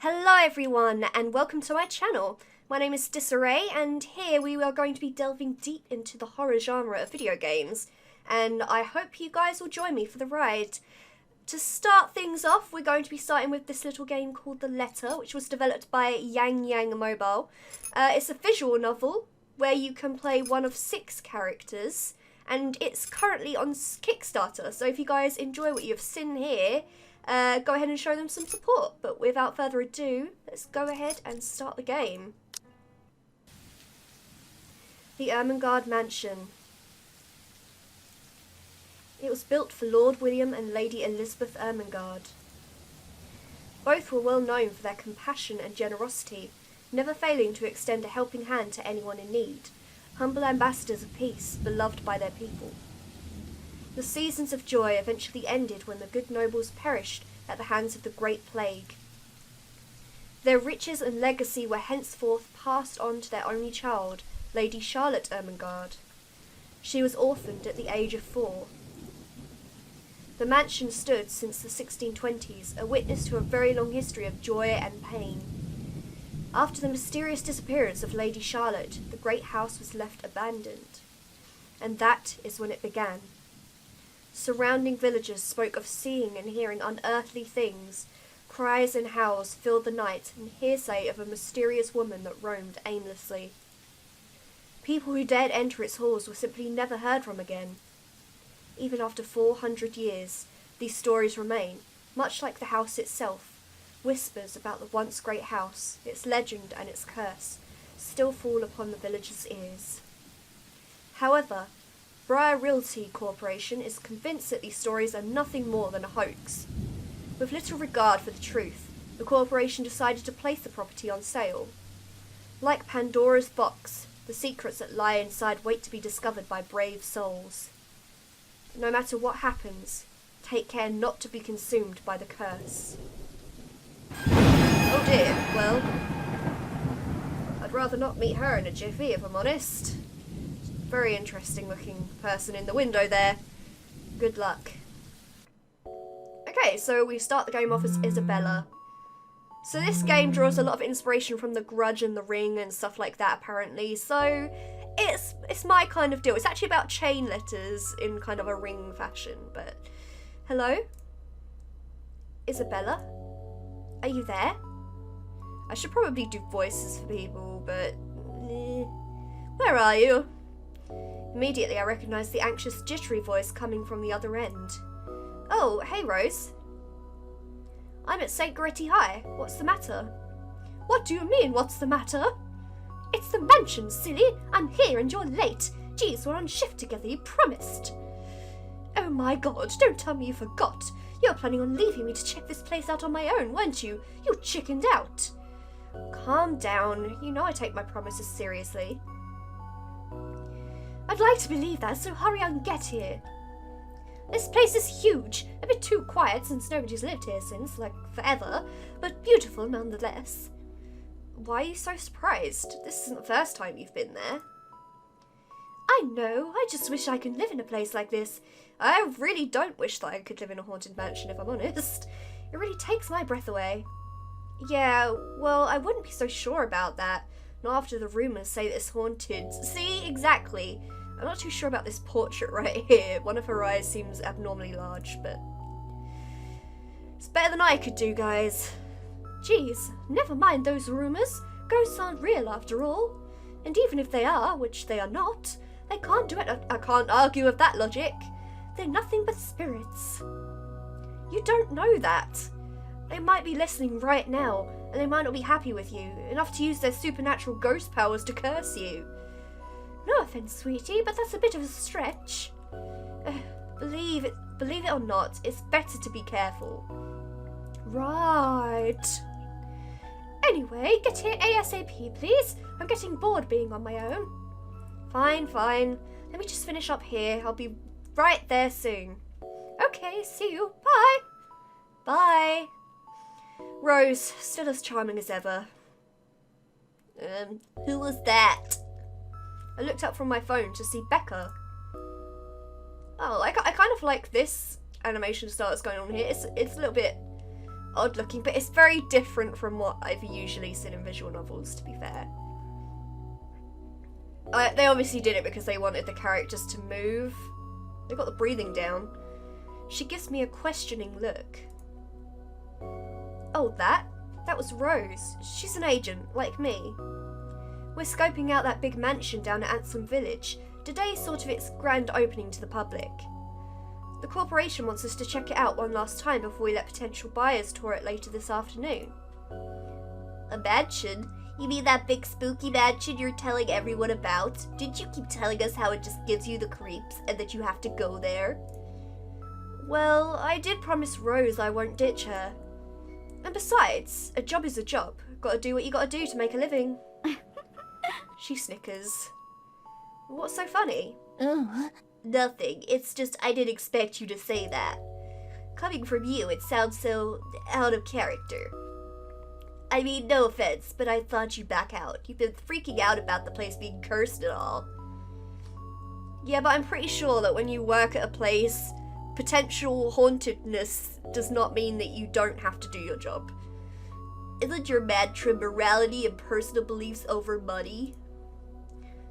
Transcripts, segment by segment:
Hello everyone and welcome to my channel. My name is Disarray and here we are going to be delving deep into the horror genre of video games, and I hope you guys will join me for the ride. To start things off, we're going to be starting with this little game called The Letter, which was developed by Yang Yang Mobile. It's a visual novel where you can play one of 6 characters, and it's currently on Kickstarter, so if you guys enjoy what you've seen here, go ahead and show them some support. But without further ado, let's go ahead and start the game. The Ermengarde Mansion. It was built for Lord William and Lady Elizabeth Ermengarde. Both were well known for their compassion and generosity, never failing to extend a helping hand to anyone in need, humble ambassadors of peace, beloved by their people. The seasons of joy eventually ended when the good nobles perished at the hands of the Great Plague. Their riches and legacy were henceforth passed on to their only child, Lady Charlotte Ermengarde. She was orphaned at the age of 4. The mansion stood since the 1620s, a witness to a very long history of joy and pain. After the mysterious disappearance of Lady Charlotte, the great house was left abandoned. And that is when it began. Surrounding villagers spoke of seeing and hearing unearthly things. Cries and howls filled the night, and hearsay of a mysterious woman that roamed aimlessly. People who dared enter its halls were simply never heard from again. Even after 400 years, these stories remain, much like the house itself. Whispers about the once great house, its legend and its curse, still fall upon the villagers' ears. However, Briar Realty Corporation is convinced that these stories are nothing more than a hoax. With little regard for the truth, the corporation decided to place the property on sale. Like Pandora's box, the secrets that lie inside wait to be discovered by brave souls. No matter what happens, take care not to be consumed by the curse. Oh dear, well, I'd rather not meet her in a jiffy, if I'm honest. Very interesting looking person in the window there. Good luck. Okay, so we start the game off as Isabella. So this game draws a lot of inspiration from The Grudge and The Ring and stuff like that, apparently. So it's my kind of deal. It's actually about chain letters in kind of a ring fashion, but hello? Isabella? Are you there? I should probably do voices for people, but where are you? Immediately I recognised the anxious, jittery voice coming from the other end. Oh, hey Rose. I'm at St. Goretti High. What's the matter? What do you mean, what's the matter? It's the mansion, silly. I'm here and you're late. Geez, we're on shift together, you promised. Oh my god, don't tell me you forgot. You're planning on leaving me to check this place out on my own, weren't you? You chickened out. Calm down. You know I take my promises seriously. I'd like to believe that, so hurry and get here. This place is huge, a bit too quiet since nobody's lived here since, like, forever, but beautiful nonetheless. Why are you so surprised? This isn't the first time you've been there. I know, I just wish I could live in a place like this. I really don't wish that I could live in a haunted mansion, if I'm honest. It really takes my breath away. Yeah, well, I wouldn't be so sure about that. Not after the rumours say that it's haunted. See, exactly. I'm not too sure about this portrait right here. One of her eyes seems abnormally large, but it's better than I could do, guys. Geez, never mind those rumours. Ghosts aren't real after all. And even if they are, which they are not, they can't do it. I can't argue with that logic. They're nothing but spirits. You don't know that. They might be listening right now, and they might not be happy with you, enough to use their supernatural ghost powers to curse you. No offence, sweetie, but that's a bit of a stretch. Believe it or not, it's better to be careful. Right. Anyway, get here ASAP, please. I'm getting bored being on my own. Fine. Let me just finish up here. I'll be right there soon. Okay, see you. Bye. Bye. Rose, still as charming as ever. Who was that? I looked up from my phone to see Becca. Oh, I kind of like this animation style that's going on here. It's a little bit odd looking, but it's very different from what I've usually seen in visual novels, to be fair. They obviously did it because they wanted the characters to move. They got the breathing down. She gives me a questioning look. Oh, that was Rose. She's an agent, like me. We're scoping out that big mansion down at Anslem village. Today's sort of its grand opening to the public. The corporation wants us to check it out one last time before we let potential buyers tour it later this afternoon. A mansion? You mean that big spooky mansion you're telling everyone about? Didn't you keep telling us how it just gives you the creeps and that you have to go there? Well, I did promise Rose I won't ditch her. And besides, a job is a job. Gotta do what you gotta do to make a living. She snickers. What's so funny? Nothing. It's just I didn't expect you to say that. Coming from you, it sounds so out of character. I mean, no offense, but I thought you'd back out. You've been freaking out about the place being cursed and all. Yeah, but I'm pretty sure that when you work at a place, potential hauntedness does not mean that you don't have to do your job. Isn't your mantra morality and personal beliefs over money?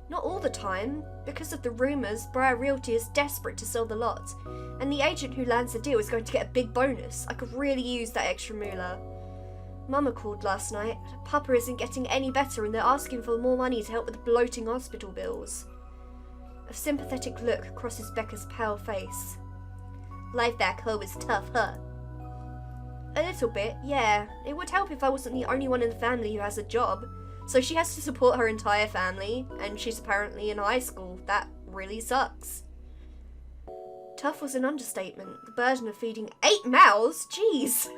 Not all the time. Because of the rumours, Briar Realty is desperate to sell the lot, and the agent who lands the deal is going to get a big bonus. I could really use that extra moolah. Mama called last night. Papa isn't getting any better and they're asking for more money to help with the bloating hospital bills. A sympathetic look crosses Becca's pale face. Life back home is tough, huh? A little bit, yeah. It would help if I wasn't the only one in the family who has a job. So she has to support her entire family, and she's apparently in high school. That really sucks. Tough was an understatement. The burden of feeding 8 mouths? Jeez!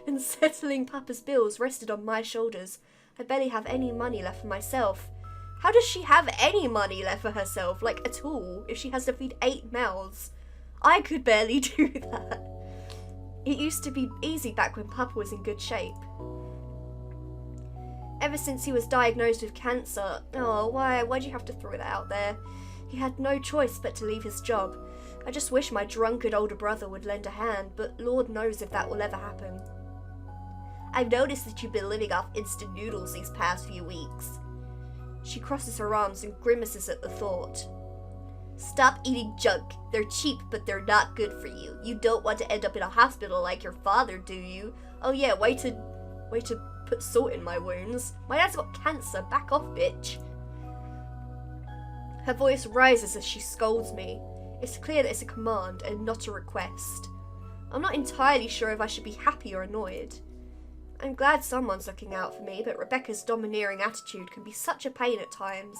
And settling Papa's bills rested on my shoulders. I barely have any money left for myself. How does she have any money left for herself, like at all, if she has to feed 8 mouths? I could barely do that. It used to be easy back when Papa was in good shape. Ever since he was diagnosed with cancer, oh, why'd you have to throw that out there? He had no choice but to leave his job. I just wish my drunkard older brother would lend a hand, but Lord knows if that will ever happen. I've noticed that you've been living off instant noodles these past few weeks. She crosses her arms and grimaces at the thought. Stop eating junk. They're cheap, but they're not good for you. You don't want to end up in a hospital like your father, do you? Oh yeah, way to put salt in my wounds. My dad's got cancer. Back off, bitch. Her voice rises as she scolds me. It's clear that it's a command and not a request. I'm not entirely sure if I should be happy or annoyed. I'm glad someone's looking out for me, but Rebecca's domineering attitude can be such a pain at times.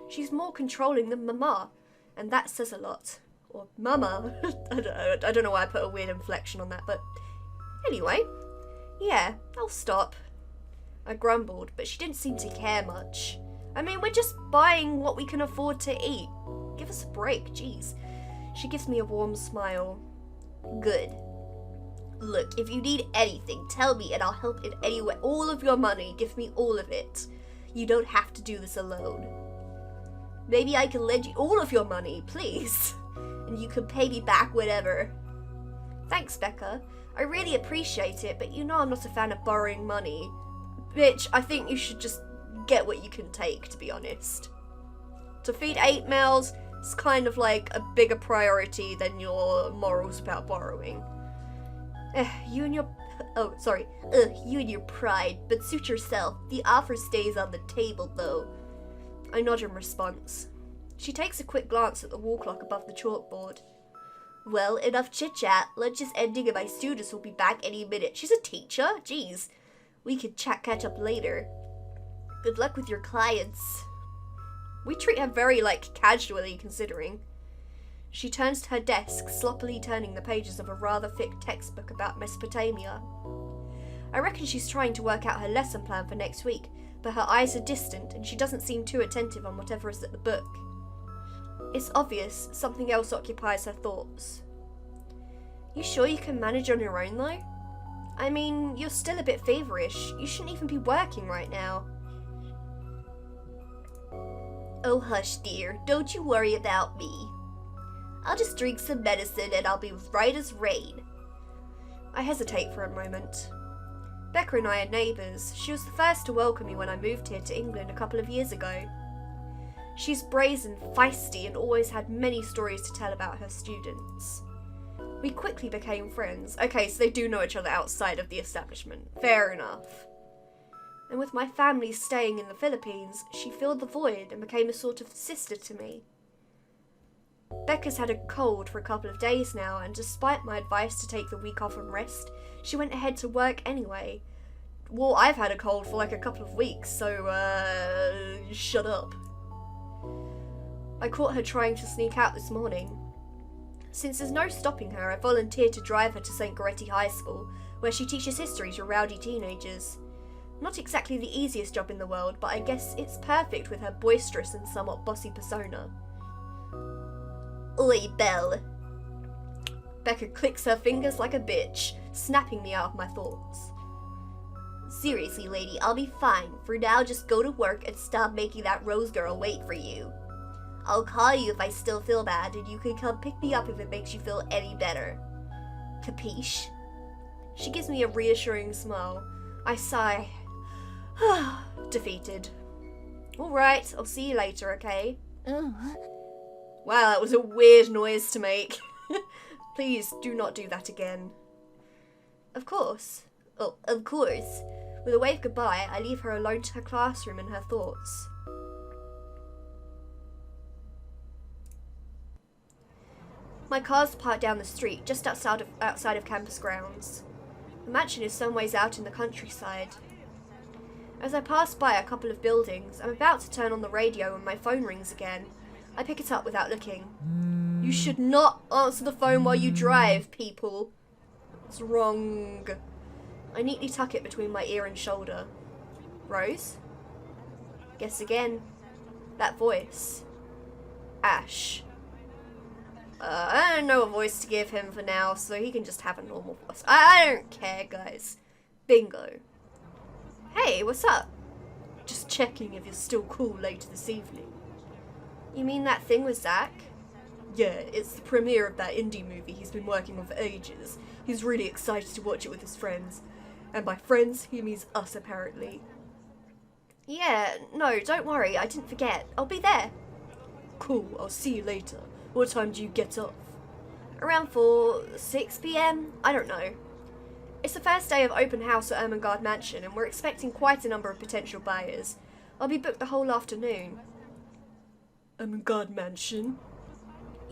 She's more controlling than Mama, and that says a lot. Or Mama. I don't know why I put a weird inflection on that, but anyway. Yeah, I'll stop. I grumbled, but she didn't seem to care much. I mean, we're just buying what we can afford to eat. Give us a break, jeez. She gives me a warm smile. Good. Look, if you need anything, tell me and I'll help in any way. All of your money, give me all of it. You don't have to do this alone. Maybe I can lend you all of your money, please. And you can pay me back whenever. Thanks, Becca. I really appreciate it, but you know I'm not a fan of borrowing money. Bitch, I think you should just get what you can take, to be honest. To feed 8 mouths is kind of like a bigger priority than your morals about borrowing. You and your pride, but suit yourself. The offer stays on the table, though. I nod in response. She takes a quick glance at the wall clock above the chalkboard. Well, enough chit-chat. Lunch is ending and my students will be back any minute. She's a teacher? Jeez. We could catch up later. Good luck with your clients. We treat her very, casually, considering. She turns to her desk, sloppily turning the pages of a rather thick textbook about Mesopotamia. I reckon she's trying to work out her lesson plan for next week, but her eyes are distant and she doesn't seem too attentive on whatever is at the book. It's obvious something else occupies her thoughts. You sure you can manage on your own, though? I mean, you're still a bit feverish. You shouldn't even be working right now. Oh, hush, dear. Don't you worry about me. I'll just drink some medicine and I'll be right as rain. I hesitate for a moment. Becca and I are neighbours. She was the first to welcome me when I moved here to England a couple of years ago. She's brazen, feisty, and always had many stories to tell about her students. We quickly became friends. Okay, so they do know each other outside of the establishment. Fair enough. And with my family staying in the Philippines, she filled the void and became a sort of sister to me. Becca's had a cold for a couple of days now, and despite my advice to take the week off and rest, she went ahead to work anyway. Well, I've had a cold for like a couple of weeks, so, shut up. I caught her trying to sneak out this morning. Since there's no stopping her, I volunteered to drive her to St. Goretti High School, where she teaches history to rowdy teenagers. Not exactly the easiest job in the world, but I guess it's perfect with her boisterous and somewhat bossy persona. Oi, Belle. Becca clicks her fingers like a bitch, snapping me out of my thoughts. Seriously, lady, I'll be fine. For now, just go to work and stop making that Rose girl wait for you. I'll call you if I still feel bad, and you can come pick me up if it makes you feel any better. Capiche? She gives me a reassuring smile. I sigh. Defeated. Alright, I'll see you later, okay? Wow, that was a weird noise to make. Please do not do that again. Of course. Oh, of course. With a wave goodbye, I leave her alone to her classroom and her thoughts. My car's parked down the street, just outside of campus grounds. The mansion is some ways out in the countryside. As I pass by a couple of buildings, I'm about to turn on the radio when my phone rings again. I pick it up without looking. You should not answer the phone while you drive, people. It's wrong. I neatly tuck it between my ear and shoulder. Rose? Guess again. That voice. Ash. I don't know a voice to give him for now, so he can just have a normal voice. I don't care, guys. Bingo. Hey, what's up? Just checking if you're still cool later this evening. You mean that thing with Zach? Yeah, it's the premiere of that indie movie he's been working on for ages. He's really excited to watch it with his friends. And by friends, he means us, apparently. Yeah, no, don't worry, I didn't forget. I'll be there. Cool, I'll see you later. What time do you get off? Around 6 p.m? I don't know. It's the first day of open house at Ermengarde Mansion, and we're expecting quite a number of potential buyers. I'll be booked the whole afternoon. Ermengarde Mansion?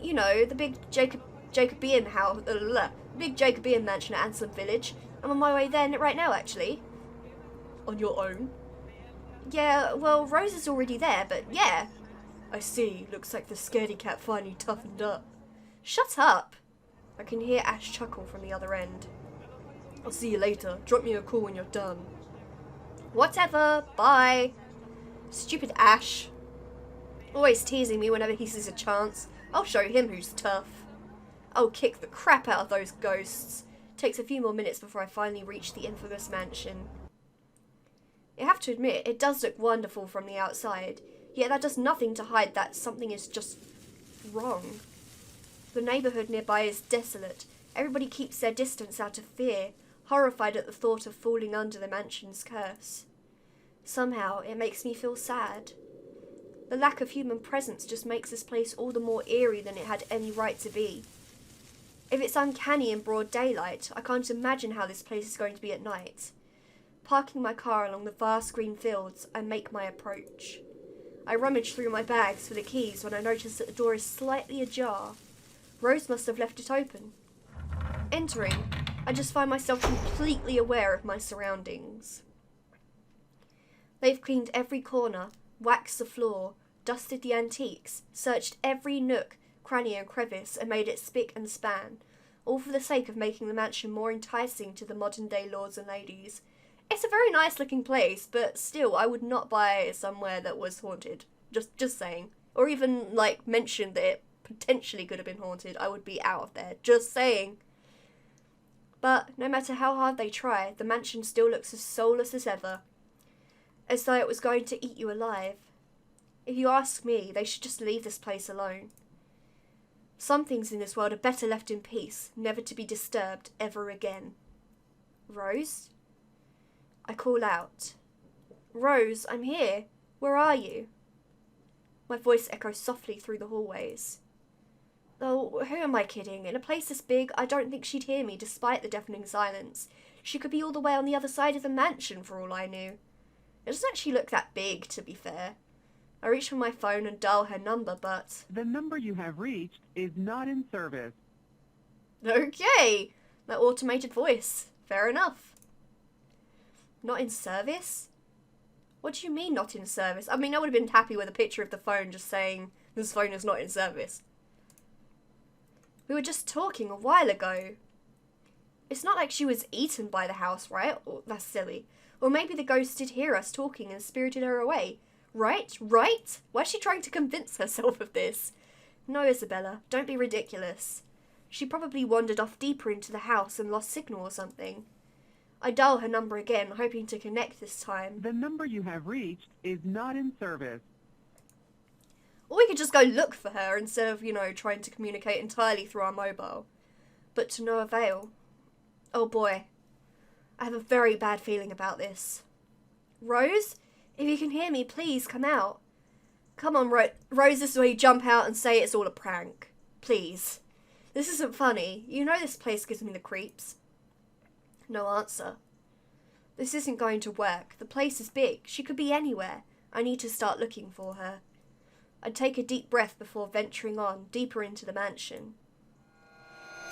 You know, the big Jacobean house, big Jacobean mansion at Anslem Village. I'm on my way there right now, actually. On your own? Yeah, well, Rose is already there, but yeah. I see. Looks like the scaredy cat finally toughened up. Shut up! I can hear Ash chuckle from the other end. I'll see you later. Drop me a call when you're done. Whatever. Bye. Stupid Ash. Always teasing me whenever he sees a chance. I'll show him who's tough. I'll kick the crap out of those ghosts. Takes a few more minutes before I finally reach the infamous mansion. I have to admit, it does look wonderful from the outside. Yet that does nothing to hide that something is just wrong. The neighbourhood nearby is desolate. Everybody keeps their distance out of fear, horrified at the thought of falling under the mansion's curse. Somehow, it makes me feel sad. The lack of human presence just makes this place all the more eerie than it had any right to be. If it's uncanny in broad daylight, I can't imagine how this place is going to be at night. Parking my car along the vast green fields, I make my approach. I rummage through my bags for the keys when I notice that the door is slightly ajar. Rose must have left it open. Entering, I just find myself completely aware of my surroundings. They've cleaned every corner, waxed the floor, dusted the antiques, searched every nook, cranny and crevice, and made it spick and span, all for the sake of making the mansion more enticing to the modern-day lords and ladies. It's a very nice-looking place, but still, I would not buy somewhere that was haunted. Just saying. Or even, mention that it potentially could have been haunted. I would be out of there. Just saying. But, no matter how hard they try, the mansion still looks as soulless as ever. As though it was going to eat you alive. If you ask me, they should just leave this place alone. Some things in this world are better left in peace, never to be disturbed ever again. Rose? I call out. Rose, I'm here. Where are you? My voice echoes softly through the hallways. Oh, who am I kidding? In a place this big, I don't think she'd hear me despite the deafening silence. She could be all the way on the other side of the mansion for all I knew. It doesn't actually look that big, to be fair. I reach for my phone and dial her number, but... The number you have reached is not in service. Okay! That automated voice. Fair enough. Not in service? What do you mean, not in service? I mean, I would have been happy with a picture of the phone just saying, this phone is not in service. We were just talking a while ago. It's not like she was eaten by the house, right? Oh, that's silly. Or maybe the ghost did hear us talking and spirited her away. Right? Right? Why is she trying to convince herself of this? No, Isabella, don't be ridiculous. She probably wandered off deeper into the house and lost signal or something. I dial her number again, hoping to connect this time. The number you have reached is not in service. Or we could just go look for her instead of, trying to communicate entirely through our mobile. But to no avail. Oh boy. I have a very bad feeling about this. Rose? If you can hear me, please come out. Come on, Rose, this is where you jump out and say it's all a prank. Please. This isn't funny. You know this place gives me the creeps. No answer. This isn't going to work. The place is big. She could be anywhere. I need to start looking for her. I take a deep breath before venturing on, deeper into the mansion.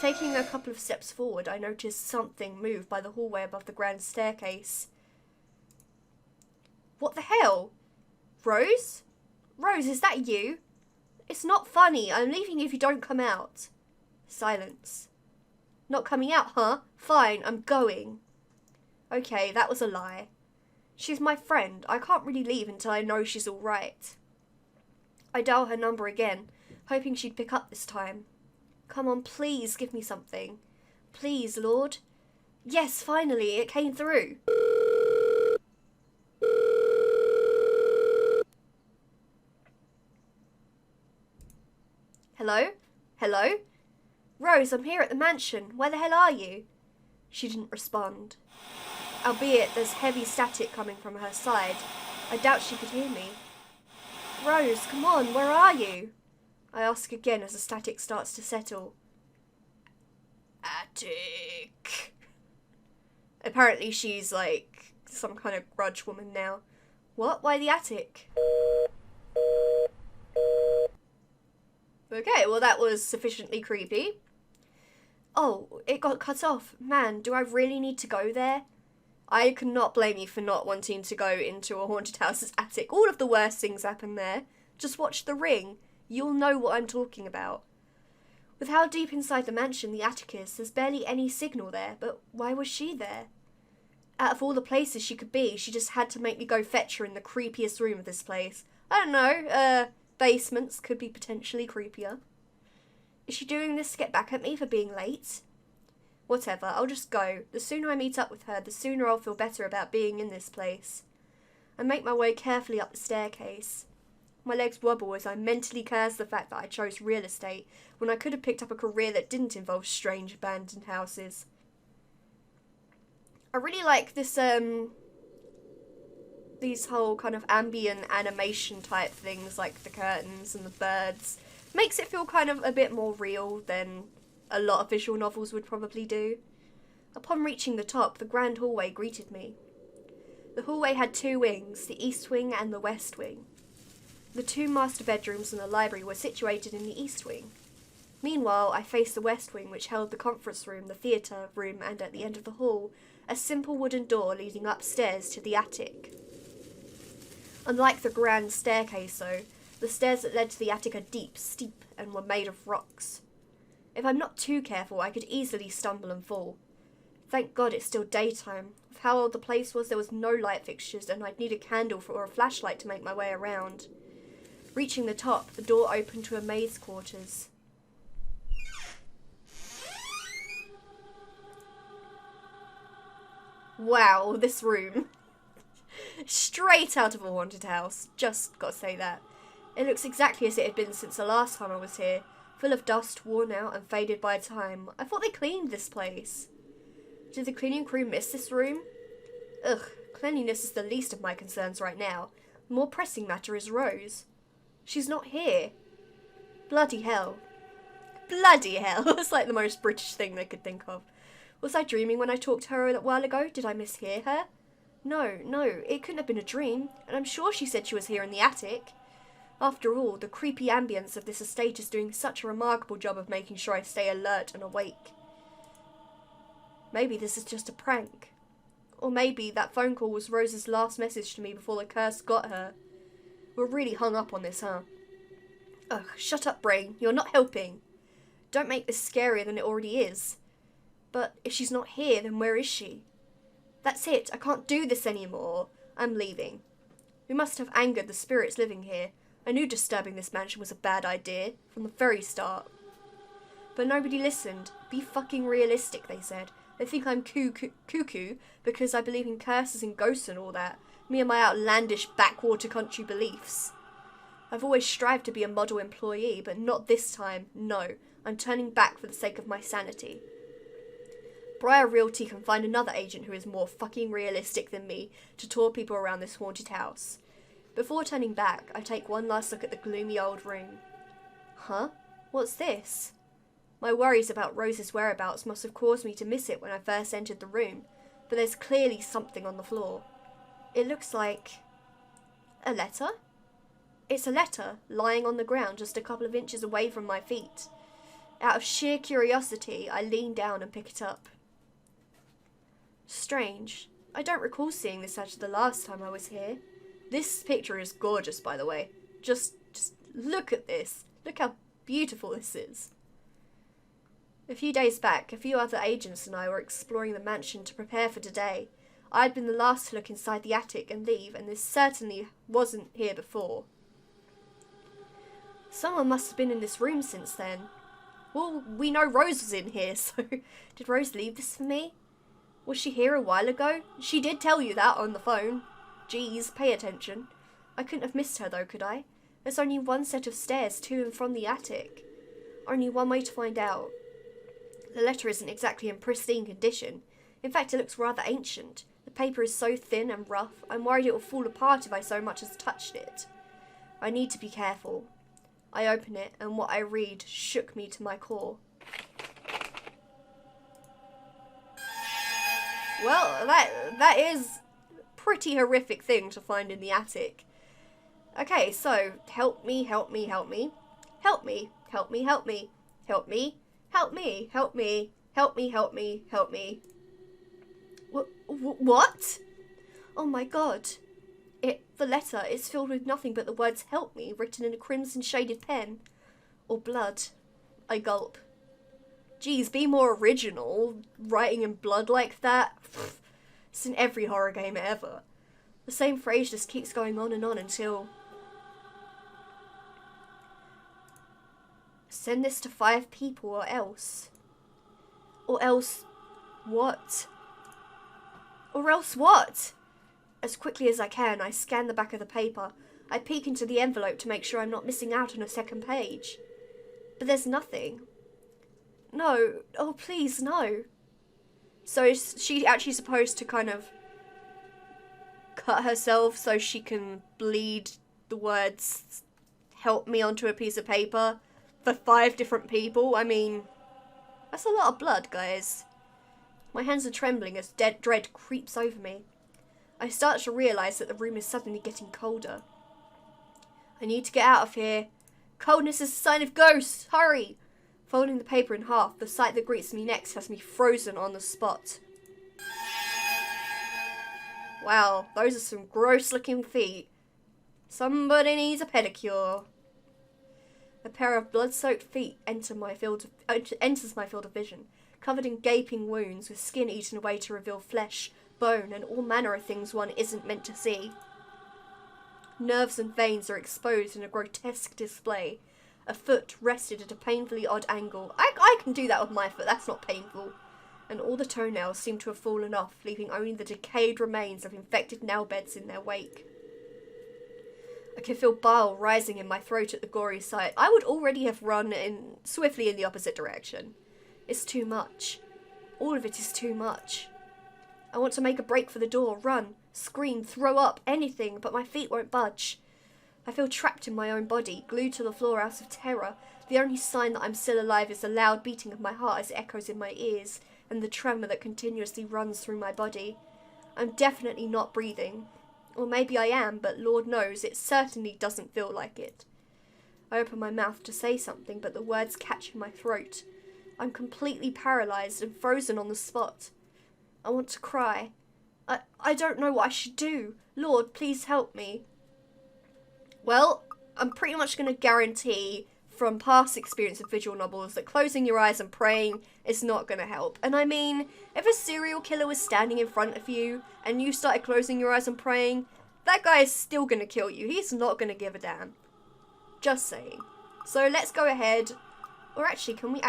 Taking a couple of steps forward, I notice something move by the hallway above the grand staircase. What the hell? Rose? Rose, is that you? It's not funny. I'm leaving if you don't come out. Silence. Not coming out, huh? Fine, I'm going. Okay, that was a lie. She's my friend. I can't really leave until I know she's all right. I dial her number again, hoping she'd pick up this time. Come on, please give me something. Please, Lord. Yes, finally, it came through. Hello? Hello? Rose, I'm here at the mansion. Where the hell are you? She didn't respond. Albeit there's heavy static coming from her side, I doubt she could hear me. Rose, come on, where are you? I ask again as the static starts to settle. Attic. Apparently she's like some kind of grudge woman now. What? Why the attic? Okay, well that was sufficiently creepy. Oh, it got cut off. Man, do I really need to go there? I cannot blame you for not wanting to go into a haunted house's attic. All of the worst things happen there. Just watch The Ring. You'll know what I'm talking about. With how deep inside the mansion the attic is, there's barely any signal there, but why was she there? Out of all the places she could be, she just had to make me go fetch her in the creepiest room of this place. I don't know, basements could be potentially creepier. Is she doing this to get back at me for being late? Whatever, I'll just go. The sooner I meet up with her, the sooner I'll feel better about being in this place. I make my way carefully up the staircase. My legs wobble as I mentally curse the fact that I chose real estate when I could have picked up a career that didn't involve strange abandoned houses. I really like this, these whole kind of ambient animation type things, like the curtains and the birds. Makes it feel kind of a bit more real than a lot of visual novels would probably do. Upon reaching the top, the grand hallway greeted me. The hallway had two wings, the east wing and the west wing. The two master bedrooms and the library were situated in the east wing. Meanwhile, I faced the west wing, which held the conference room, the theatre room, and at the end of the hall, a simple wooden door leading upstairs to the attic. Unlike the grand staircase, though, the stairs that led to the attic are deep, steep, and were made of rocks. If I'm not too careful, I could easily stumble and fall. Thank God it's still daytime. With how old the place was, there was no light fixtures, and I'd need a candle or a flashlight to make my way around. Reaching the top, the door opened to a maid's quarters. Wow, this room. Straight out of a haunted house. Just gotta say that. It looks exactly as it had been since the last time I was here. Full of dust, worn out, and faded by time. I thought they cleaned this place. Did the cleaning crew miss this room? Ugh, Cleanliness is the least of my concerns right now. The more pressing matter is Rose. She's not here. Bloody hell. Bloody hell. It's like the most British thing they could think of. Was I dreaming when I talked to her a while ago? Did I mishear her? No, it couldn't have been a dream, and I'm sure she said she was here in the attic. After all, the creepy ambience of this estate is doing such a remarkable job of making sure I stay alert and awake. Maybe this is just a prank. Or maybe that phone call was Rose's last message to me before the curse got her. We're really hung up on this, huh? Ugh, shut up, brain. You're not helping. Don't make this scarier than it already is. But if she's not here, then where is she? That's it. I can't do this anymore. I'm leaving. We must have angered the spirits living here. I knew disturbing this mansion was a bad idea from the very start. But nobody listened. Be fucking realistic, they said. They think I'm cuckoo because I believe in curses and ghosts and all that. Me and my outlandish backwater country beliefs. I've always strived to be a model employee, but not this time. No, I'm turning back for the sake of my sanity. Briar Realty can find another agent who is more fucking realistic than me to tour people around this haunted house. Before turning back, I take one last look at the gloomy old room. Huh? What's this? My worries about Rose's whereabouts must have caused me to miss it when I first entered the room, but there's clearly something on the floor. It looks like a letter? It's a letter lying on the ground just a couple of inches away from my feet. Out of sheer curiosity, I lean down and pick it up. Strange. I don't recall seeing this after the last time I was here. This picture is gorgeous, by the way. Just look at this. Look how beautiful this is. A few days back, a few other agents and I were exploring the mansion to prepare for today. I had been the last to look inside the attic and leave, and this certainly wasn't here before. Someone must have been in this room since then. Well, we know Rose was in here, so did Rose leave this for me? Was she here a while ago? She did tell you that on the phone. Geez, pay attention. I couldn't have missed her though, could I? There's only one set of stairs to and from the attic. Only one way to find out. The letter isn't exactly in pristine condition. In fact, it looks rather ancient. The paper is so thin and rough, I'm worried it will fall apart if I so much as touched it. I need to be careful. I open it, and what I read shook me to my core. Well, that is a pretty horrific thing to find in the attic. Okay, so, help me, help me, help me. Help me, help me, help me. Help me, help me, help me. Help me, help me, help me. What? Oh my god. The letter is filled with nothing but the words help me written in a crimson shaded pen. Or blood. I gulp. Geez, be more original. Writing in blood like that. It's in every horror game ever. The same phrase just keeps going on until... Send this to 5 people or else. Or else what? Or else what? As quickly as I can, I scan the back of the paper. I peek into the envelope to make sure I'm not missing out on a second page. But there's nothing. No. Oh, please, no. So is she actually supposed to kind of cut herself so she can bleed the words help me onto a piece of paper for 5 different people? I mean, that's a lot of blood, guys. My hands are trembling as dread creeps over me. I start to realise that the room is suddenly getting colder. I need to get out of here. Coldness is a sign of ghosts. Hurry! Folding the paper in half, the sight that greets me next has me frozen on the spot. Wow, those are some gross looking feet. Somebody needs a pedicure. A pair of blood-soaked feet enters my field of vision, covered in gaping wounds with skin eaten away to reveal flesh, bone, and all manner of things one isn't meant to see. Nerves and veins are exposed in a grotesque display. A foot rested at a painfully odd angle. I can do that with my foot, that's not painful. And all the toenails seem to have fallen off, leaving only the decayed remains of infected nail beds in their wake. I can feel bile rising in my throat at the gory sight. I would already have run swiftly in the opposite direction. It's too much. All of it is too much. I want to make a break for the door, run, scream, throw up, anything, but my feet won't budge. I feel trapped in my own body, glued to the floor out of terror. The only sign that I'm still alive is the loud beating of my heart as it echoes in my ears, and the tremor that continuously runs through my body. I'm definitely not breathing. Or maybe I am, but Lord knows, it certainly doesn't feel like it. I open my mouth to say something, but the words catch in my throat. I'm completely paralysed and frozen on the spot. I want to cry. I don't know what I should do. Lord, please help me. Well, I'm pretty much going to guarantee from past experience of visual novels that closing your eyes and praying is not going to help. And I mean, if a serial killer was standing in front of you and you started closing your eyes and praying, that guy is still going to kill you. He's not going to give a damn. Just saying. So let's go ahead. Or actually, can we...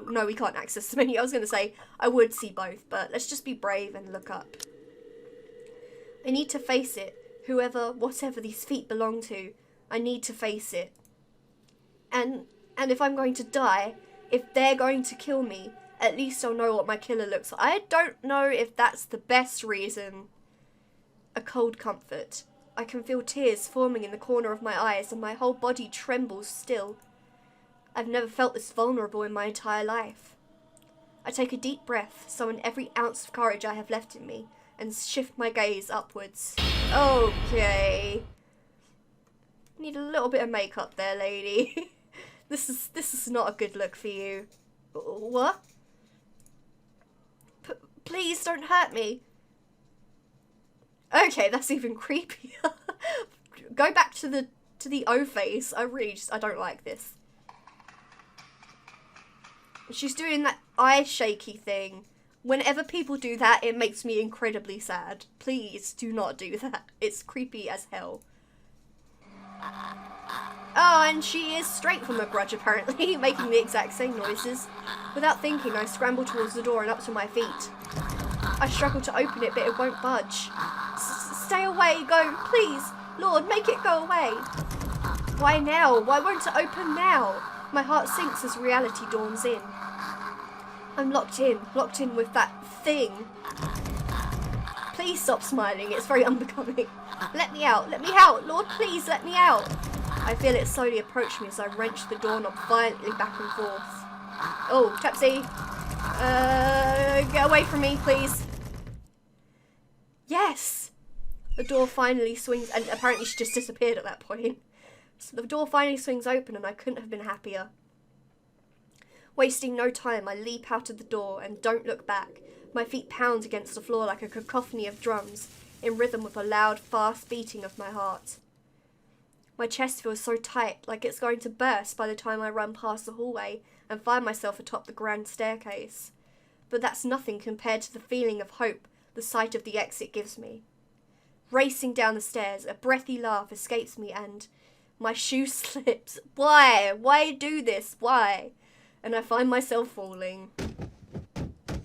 No, we can't access the menu. I was going to say I would see both, but let's just be brave and look up. I need to face it. Whatever these feet belong to, I need to face it. And if I'm going to die, if they're going to kill me, at least I'll know what my killer looks like. I don't know if that's the best reason. A cold comfort. I can feel tears forming in the corner of my eyes and my whole body trembles still. I've never felt this vulnerable in my entire life. I take a deep breath, summon every ounce of courage I have left in me, and shift my gaze upwards. Okay. Need a little bit of makeup there, lady. This is not a good look for you. What? Please don't hurt me. Okay, that's even creepier. Go back to the O face. I don't like this. She's doing that eye shaky thing. Whenever people do that, it makes me incredibly sad. Please do not do that. It's creepy as hell. Oh, and she is straight from a grudge, apparently, making the exact same noises. Without thinking, I scramble towards the door and up to my feet. I struggle to open it, but it won't budge. Stay away, go, please. Lord, make it go away. Why now? Why won't it open now? My heart sinks as reality dawns in. I'm locked in with that thing. Please stop smiling, it's very unbecoming. Let me out, Lord, please let me out. I feel it slowly approach me as I wrench the doorknob violently back and forth. Oh, Tepsy. Get away from me, please. Yes! The door finally swings, and apparently she just disappeared at that point. So the door finally swings open and I couldn't have been happier. Wasting no time, I leap out of the door and don't look back. My feet pound against the floor like a cacophony of drums, in rhythm with a loud, fast beating of my heart. My chest feels so tight, like it's going to burst by the time I run past the hallway and find myself atop the grand staircase. But that's nothing compared to the feeling of hope the sight of the exit gives me. Racing down the stairs, a breathy laugh escapes me and my shoe slips. Why? Why do this? Why? And I find myself falling.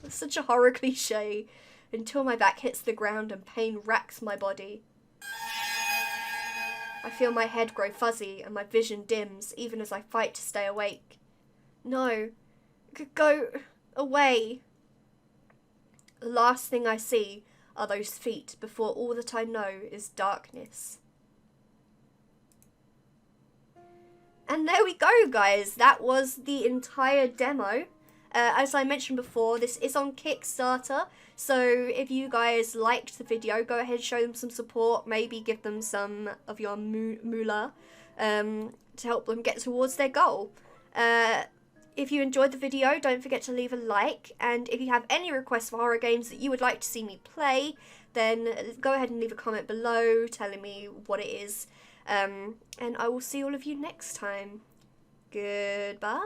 It's such a horror cliche. Until my back hits the ground and pain racks my body. I feel my head grow fuzzy and my vision dims even as I fight to stay awake. No. Go away. The last thing I see are those feet before all that I know is darkness. And there we go, guys. That was the entire demo. As I mentioned before, this is on Kickstarter. So if you guys liked the video, go ahead and show them some support. Maybe give them some of your moolah to help them get towards their goal. If you enjoyed the video, don't forget to leave a like. And if you have any requests for horror games that you would like to see me play, then go ahead and leave a comment below telling me what it is. And I will see all of you next time. Goodbye.